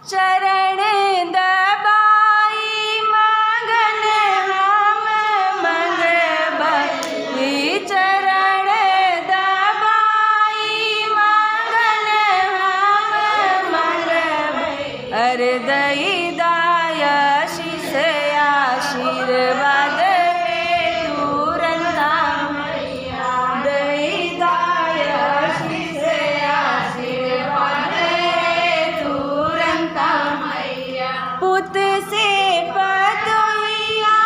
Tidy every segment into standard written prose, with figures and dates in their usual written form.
चरण दबाई मगन हम मंगबई, चरण दबाई मगन हम मंगबई। अरे दई दाय शीस आशीर्वाद तुरंत मैया, दई दाय शीस आशीर्वाद तुरंत मैया। पुत से पतोहिया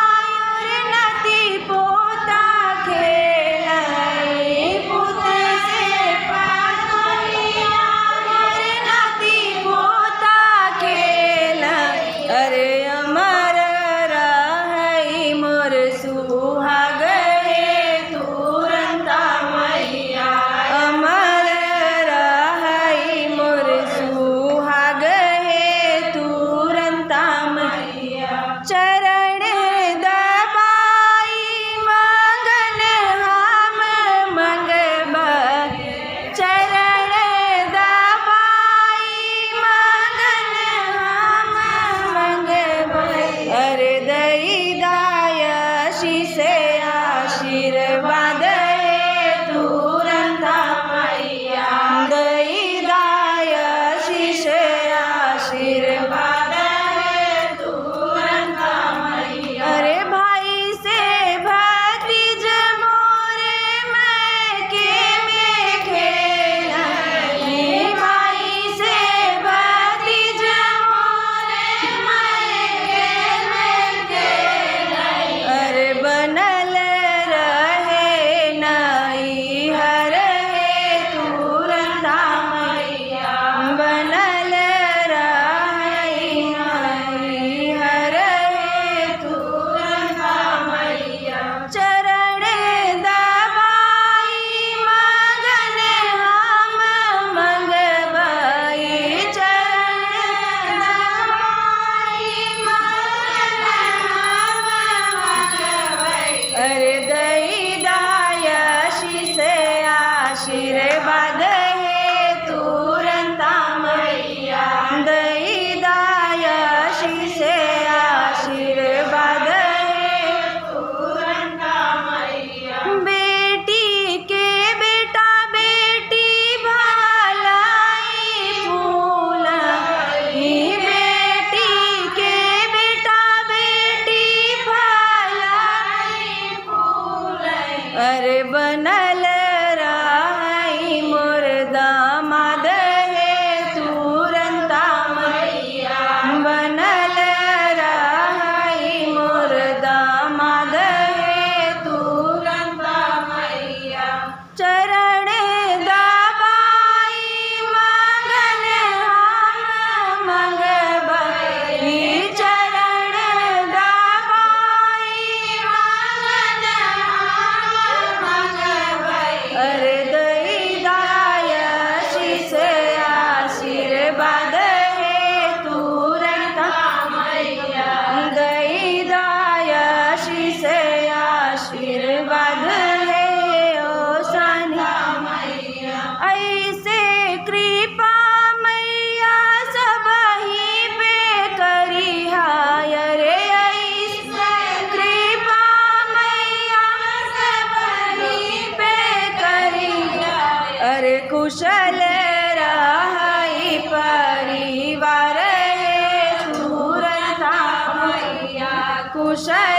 और नाती पोता खेलाई, पुत से पतोहिया और नाती पोता खेलाई। अरे अमर रहई मोर सुहाग तुरंत मैया, अमर रहई मोर सुहाग तुरंत मैया। चरण दबाई मगन हम मंगबई, चरण दबाई मगन हम मंगबई। अरे दई दाय शीस आशीर्वाद तुरंत मैया, दई दाय शीस आशीर्वाद तुरंत मैया। अरे भाई से भतीज मोरे मैके में खेलाई, भाई से भतीज मोरे मैके में खेलाई। अरे बनल रहे नैहर तुरंत मैया, बनल रहे नैहर तुरंत मैया। चरण दबाई मगन हम मंगबई, चरण दबाई मगन हम मंगबई। अरे दई दाय शीस आशीर्वाद तुरंत मैया, दई दाय शीस आशीर्वाद तुरंत मैया। बेटी के बेटा बेटी भलाई फूलाई, बेटी के बेटा बेटी भलाई फूलाई। अरे बनल रहई मोर दामाद तुरंत मैया, बनल रहई मोर दामाद तुरंत मैया। चरण दबाई मगन हम मंगबई, चरण दबाई मगन हम मंगबई। अरे दई दाय शीस आशीर्वाद तुरंत मैया, दई दाय शीस आशीर्वाद ओ सानी मैया। ऐसे कृपा मैया सबही पे करिहा, अरे ऐसे कृपा मैया सबही पे करिहा। अरे कुशल रहई परिवार तुरंत मैया, कुशल